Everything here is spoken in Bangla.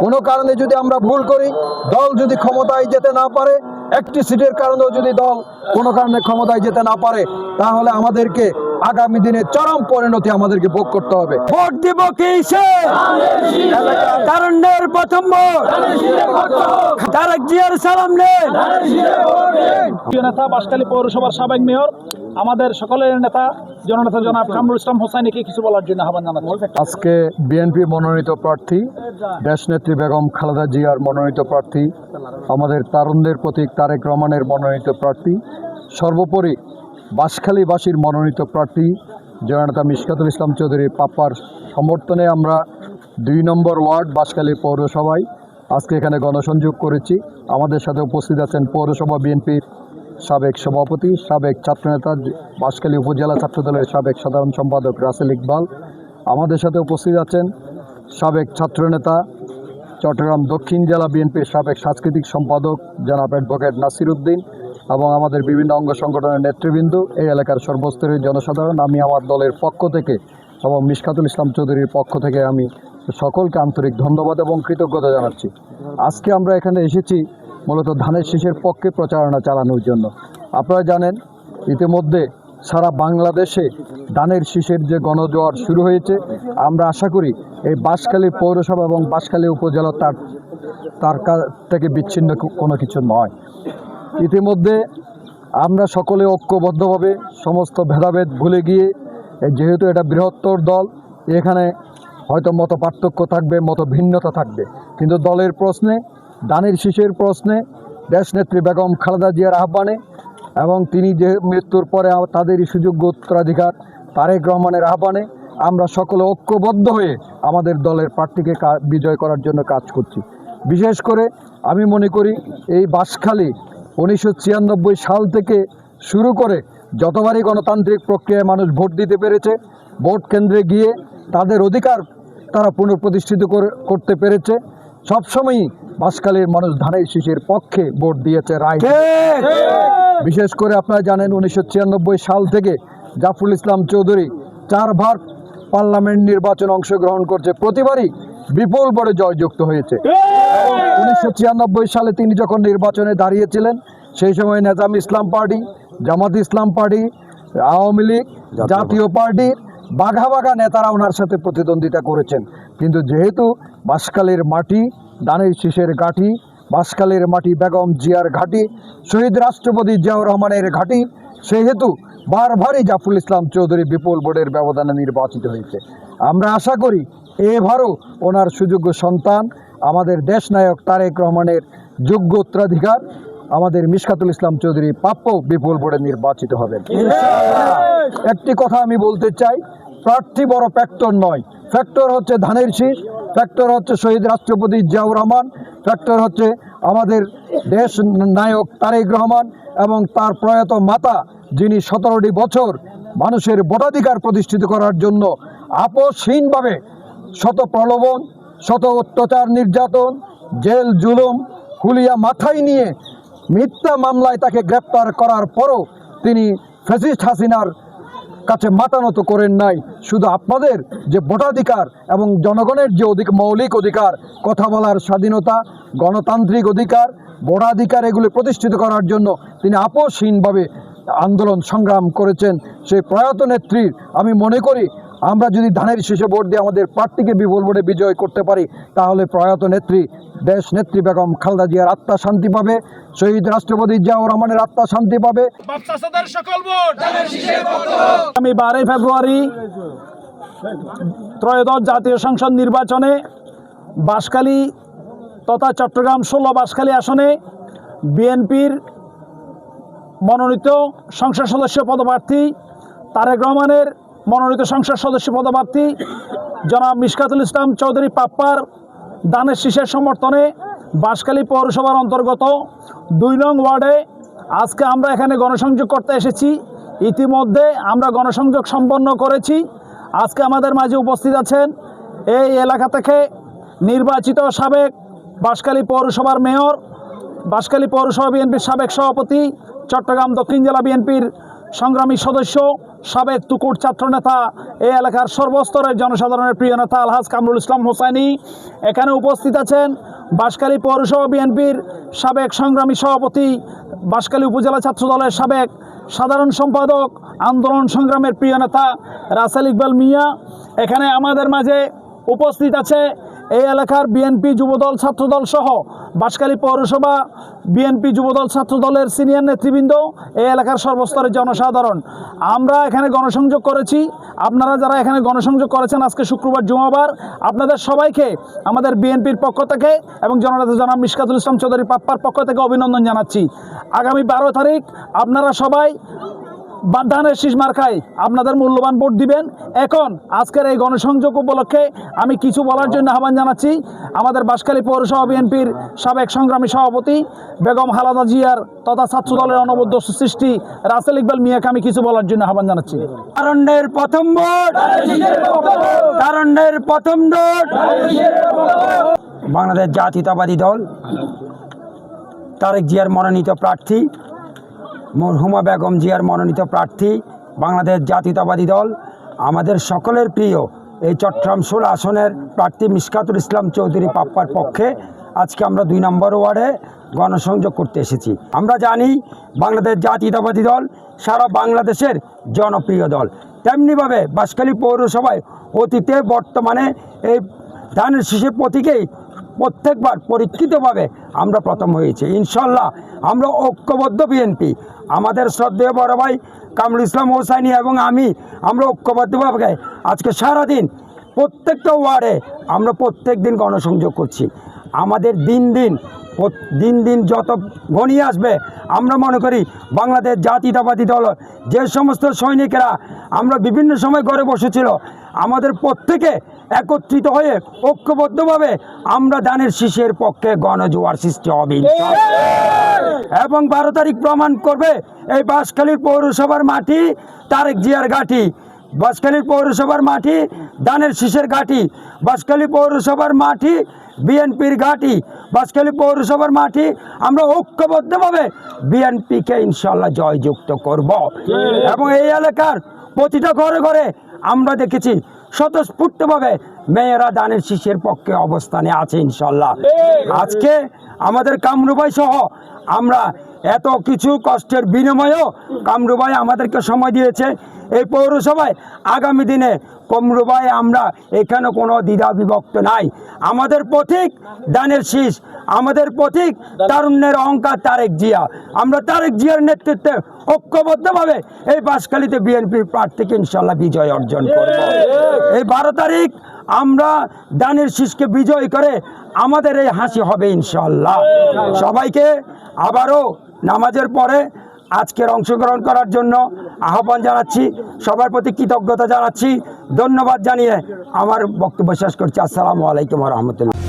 কোনো কারণে যদি আমরা ভুল করি, দল যদি ক্ষমতায় যেতে না পারে, একটি সিটের কারণেও যদি দল কোনো কারণে ক্ষমতায় যেতে না পারে, তাহলে আমাদেরকে আগামী দিনে চরম পরিণতি আমাদেরকে ভোগ করতে হবে। ভোট দিব কিসে? তারুণ্যের প্রথম ভোট তারেক জিয়ার সালাম নেন। নেতা বাঁশখালী পৌরসভার সাবেক মেয়র, আমাদের সকলের নেতা জননেতা জনাব কামরুল ইসলাম হোসাইনিকে কিছু বলার জন্য আহ্বান জানাচ্ছি। আজকে বিএনপি মনোনীত প্রার্থী, দেশনেত্রী বেগম খালেদা জিয়ার মনোনীত প্রার্থী, আমাদের তারুণ্যের প্রতীক তারেক রহমানের মনোনীত প্রার্থী, সর্বোপরি বাঁশখালীবাসীর মনোনীত প্রার্থী জননেতা মিশকাতুল ইসলাম চৌধুরী পাপ্পার সমর্থনে আমরা ২ নম্বর ওয়ার্ড বাঁশখালী পৌরসভায় আজকে এখানে গণসংযোগ করেছি। আমাদের সাথে উপস্থিত আছেন পৌরসভা বিএনপির সাবেক সভাপতি, সাবেক ছাত্রনেতা, বাঁশখালী উপজেলা ছাত্রদলের সাবেক সাধারণ সম্পাদক রাসেল ইকবাল। আমাদের সাথে উপস্থিত আছেন সাবেক ছাত্রনেতা, চট্টগ্রাম দক্ষিণ জেলা বিএনপির সাবেক সাংস্কৃতিক সম্পাদক জনাব অ্যাডভোকেট নাসির উদ্দিন এবং আমাদের বিভিন্ন অঙ্গ সংগঠনের নেতৃবৃন্দ, এই এলাকার সর্বস্তরের জনসাধারণ। আমি আমার দলের পক্ষ থেকে এবং মিশকাতুল ইসলাম চৌধুরীর পক্ষ থেকে আমি সকলকে আন্তরিক ধন্যবাদ এবং কৃতজ্ঞতা জানাচ্ছি। আজকে আমরা এখানে এসেছি মূলত ধানের শীষের পক্ষে প্রচারণা চালানোর জন্য। আপনারা জানেন ইতিমধ্যে সারা বাংলাদেশে ধানের শীষের যে গণজোয়ার শুরু হয়েছে। আমরা আশা করি এই বাঁশখালী পৌরসভা এবং বাঁশখালী উপজেলা তার থেকে বিচ্ছিন্ন কোনো কিছু নয়। ইতিমধ্যে আমরা সকলে ঐক্যবদ্ধভাবে সমস্ত ভেদাভেদ ভুলে গিয়ে, যেহেতু এটা বৃহত্তর দল, এখানে হয়তো মত পার্থক্য থাকবে, মত ভিন্নতা থাকবে, কিন্তু দলের প্রশ্নে, ধানের শীষের প্রশ্নে, দেশনেত্রী বেগম খালেদা জিয়ার আহ্বানে এবং তিনি যে মৃত্যুর পরে তাদেরই সুযোগ্য উত্তরাধিকার তারেক রহমানের আহ্বানে আমরা সকলে ঐক্যবদ্ধ হয়ে আমাদের দলের প্রার্থীকে বিজয় করার জন্য কাজ করছি। বিশেষ করে আমি মনে করি এই বাঁশখালী 1996 সাল থেকে শুরু করে যতবারই গণতান্ত্রিক প্রক্রিয়ায় মানুষ ভোট দিতে পেরেছে, ভোট কেন্দ্রে গিয়ে তাদের অধিকার তারা পুনঃপ্রতিষ্ঠিত করতে পেরেছে, সবসময়ই বাঁশখালীর মানুষ ধানের শীষের পক্ষে ভোট দিয়েছে রায়। বিশেষ করে আপনারা জানেন 1996 সাল থেকে জাফরুল ইসলাম চৌধুরী 4 বার পার্লামেন্ট নির্বাচনে অংশগ্রহণ করছে, প্রতিবারই বিপুল ভোটে জয়যুক্ত হয়েছে। 1996 সালে তিনি যখন নির্বাচনে দাঁড়িয়েছিলেন, সেই সময় নেজাম ইসলাম পার্টি, জামাত ইসলাম পার্টি, আওয়ামী লীগ, জাতীয় পার্টির বাঘা বাঘা নেতারা ওনার সাথে প্রতিদ্বন্দ্বিতা করেছেন। কিন্তু যেহেতু বাঁশখালীর মাটি ধানের শীষের ঘাঁটি, বাঁশখালীর মাটি বেগম জিয়ার ঘাঁটি, শহীদ রাষ্ট্রপতি জিয়াউর রহমানের ঘাঁটি, সেহেতু বারবারই জাফরুল ইসলাম চৌধুরী বিপুল ভোটের ব্যবধানে নির্বাচিত হয়েছে। আমরা আশা করি এবারও ওনার সুযোগ্য সন্তান আমাদের দেশনায়ক তারেক রহমানের যোগ্য উত্তরাধিকার আমাদের মিশকাতুল ইসলাম চৌধুরী প্রাপ্য বিপুল ভোটে নির্বাচিত হবেন। একটি কথা আমি বলতে চাই, প্রার্থী বড় ফ্যাক্টর নয়, ফ্যাক্টর হচ্ছে ধানের শীষ, ফ্যাক্টর হচ্ছে শহীদ রাষ্ট্রপতি জিয়াউর রহমান, ফ্যাক্টর হচ্ছে আমাদের দেশ নায়ক তারেক রহমান এবং তার প্রয়াত মাতা, যিনি 17টি বছর মানুষের ভোটাধিকার প্রতিষ্ঠিত করার জন্য আপোষহীনভাবে শত প্রলোভন, শত অত্যাচার, নির্যাতন, জেল জুলুম, হুলিয়া মাথায় নিয়ে মিথ্যা মামলায় তাকে গ্রেপ্তার করার পরও তিনি ফ্যাসিস্ট হাসিনার কাছে মাথা নত করেন নাই। শুধু আপনাদের যে ভোটাধিকার এবং জনগণের যে মৌলিক অধিকার, কথা বলার স্বাধীনতা, গণতান্ত্রিক অধিকার, ভোটাধিকার, এগুলি প্রতিষ্ঠিত করার জন্য তিনি আপোষহীনভাবে আন্দোলন সংগ্রাম করেছেন। সেই প্রয়াত নেত্রীর আমি মনে করি আমরা যদি ধানের শীষে ভোট দিয়ে আমাদের প্রার্থীকে বিপুল ভোটে বিজয় করতে পারি, তাহলে প্রয়াত নেত্রী দেশ নেত্রী বেগম খালেদা জিয়ার আত্মা শান্তি পাবে, শহীদ রাষ্ট্রপতি জিয়াউর রহমানের আত্মা শান্তি পাবে। আমি 12 ফেব্রুয়ারি ত্রয়োদশ জাতীয় সংসদ নির্বাচনে বাঁশখালী তথা চট্টগ্রাম 16 বাঁশখালী আসনে বিএনপির মনোনীত সংসদ সদস্য পদপ্রার্থী, তারেক রহমানের মনোনীত সংসদ সদস্য পদপ্রার্থী জনাব মিশকাতুল ইসলাম চৌধুরী পাপ্পার ধানের শীষের সমর্থনে বাঁশখালী পৌরসভার অন্তর্গত 2 নং ওয়ার্ডে আজকে আমরা এখানে গণসংযোগ করতে এসেছি। ইতিমধ্যে আমরা গণসংযোগ সম্পন্ন করেছি। আজকে আমাদের মাঝে উপস্থিত আছেন এই এলাকা থেকে নির্বাচিত সাবেক বাঁশখালী পৌরসভার মেয়র, বাঁশখালী পৌরসভা বিএনপির সাবেক সভাপতি, চট্টগ্রাম দক্ষিণ জেলা বিএনপির সংগ্রামী সদস্য, সাবেক তুকুট ছাত্রনেতা, এই এলাকার সর্বস্তরের জনসাধারণের প্রিয় নেতা আলহাজ কামরুল ইসলাম হোসাইনি। এখানে উপস্থিত আছেন বাঁশখালী পৌরসভা বিএনপির সাবেক সংগ্রামী সভাপতি, বাঁশখালী উপজেলা ছাত্রদলের সাবেক সাধারণ সম্পাদক, আন্দোলন সংগ্রামের প্রিয় নেতা রাসেল ইকবাল মিয়া। এখানে আমাদের মাঝে উপস্থিত আছে এই এলাকার বিএনপি যুবদল ছাত্রদল সহ বাঁশখালী পৌরসভা বিএনপি যুবদল ছাত্রদলের সিনিয়র নেতৃবৃন্দ, এই এলাকার সর্বস্তরের জনসাধারণ। আমরা এখানে গণসংযোগ করেছি। আপনারা যারা এখানে গণসংযোগ করেছেন, আজকে শুক্রবার জুমাবার, আপনাদের সবাইকে আমাদের বিএনপির পক্ষ থেকে এবং জননেতা জনাব মিশকাতুল ইসলাম চৌধুরী পাপ্পার পক্ষ থেকে অভিনন্দন জানাচ্ছি। আগামী 12 তারিখ আপনারা সবাই ধানের শীষ মার্কায় আপনাদের মূল্যবান ভোট দিবেন। এখন আজকের এই গণসংযোগ উপলক্ষে আমি কিছু বলার জন্য আহ্বান জানাচ্ছি আমাদের বাঁশখালী পৌরসভা বিএনপির সাবেক সংগ্রামী সভাপতি বেগম খালেদা জিয়ার তথা ছাত্রদলের অনবদ্য সৃষ্টি রাসেল ইকবাল মিয়াকে আমি কিছু বলার জন্য আহ্বান জানাচ্ছি। তারুণ্যের প্রথম ভোট, তারুণ্যের প্রথম ভোট। বাংলাদেশ জাতীয়তাবাদী দল তারেক জিয়ার মনোনীত প্রার্থী, মরহুমা বেগম জিয়ার মনোনীত প্রার্থী, বাংলাদেশ জাতীয়তাবাদী দল আমাদের সকলের প্রিয় এই চট্টগ্রাম 16 আসনের প্রার্থী মিশকাতুল ইসলাম চৌধুরী পাপ্পার পক্ষে আজকে আমরা 2 নম্বর ওয়ার্ডে গণসংযোগ করতে এসেছি। আমরা জানি বাংলাদেশ জাতীয়তাবাদী দল সারা বাংলাদেশের জনপ্রিয় দল, তেমনিভাবে বাঁশখালী পৌরসভায় অতীতে বর্তমানে এই ধানের শীষের প্রতীকেই প্রত্যেকবার পরীক্ষিতভাবে আমরা প্রথম হয়েছি। ইনশাল্লাহ আমরা ঐক্যবদ্ধ বিএনপি, আমাদের শ্রদ্ধেয় বড় ভাই কামরুল ইসলাম হোসাইনি এবং আমরা ঐক্যবদ্ধভাবে আজকে সারাদিন প্রত্যেকটা ওয়ার্ডে আমরা প্রত্যেক দিন গণসংযোগ করছি। আমাদের দিন দিন যত ঘনিয়ে আসবে, আমরা মনে করি বাংলাদেশ জাতীয়তাবাদী দল যে সমস্ত সৈনিকেরা আমরা বিভিন্ন সময় ঘরে বসেছিল, আমাদের প্রত্যেকে একত্রিত হয়ে ঐক্যবদ্ধভাবে আমরা ধানের শীষের পক্ষে গণজোয়ার সৃষ্টি হবে এবং 12 তারিখ প্রমাণ করবে এই বাঁশখালীর পৌরসভার মাটি তারেক জিয়ার ঘাঁটি, বাঁশখালীর পৌরসভার মাটি ধানের শীষের ঘাঁটি, বাঁশখালী পৌরসভার মাটি বিএনপির ঘাঁটি, বাঁশখালী পৌরসভার মাটি আমরা ঐক্যবদ্ধভাবে বিএনপিকে ইনশাল্লাহ জয়যুক্ত করব এবং এই এলাকার প্রতিটা ঘরে ঘরে আমরা দেখেছি স্বতঃস্ফূর্তভাবে মেয়েরা ধানের শীষের পক্ষে অবস্থানে আছে ইনশাল্লাহ। আজকে আমাদের কামরু ভাই সহ আমরা এত কিছু কষ্টের বিনিময়েও কামরু ভাই আমাদেরকে সময় দিয়েছে এই পৌরসভায়। আগামী দিনে কামরু ভাই আমরা এখানে কোনো দ্বিধা বিভক্ত নাই, আমাদের প্রতীক ধানের শীষ, আমাদের প্রতীক তারুণ্যের অহংকার তারেক জিয়া। আমরা তারেক জিয়ার নেতৃত্বে ঐক্যবদ্ধভাবে এই বাঁশখালীতে বিএনপির প্রার্থীকে ইনশাল্লাহ বিজয় অর্জন করব। এই 12 তারিখ আমরা ধানের শীষকে বিজয় করে আমাদের এই হাসি হবে ইনশাল্লাহ। সবাইকে আবারও নামাজের পরে আজকের অংশগ্রহণ করার জন্য আহ্বান জানাচ্ছি, সবার প্রতি কৃতজ্ঞতা জানাচ্ছি, ধন্যবাদ জানিয়ে আমার বক্তব্য শেষ করছি। আসসালামু আলাইকুম ওয়া রাহমাতুল্লাহ।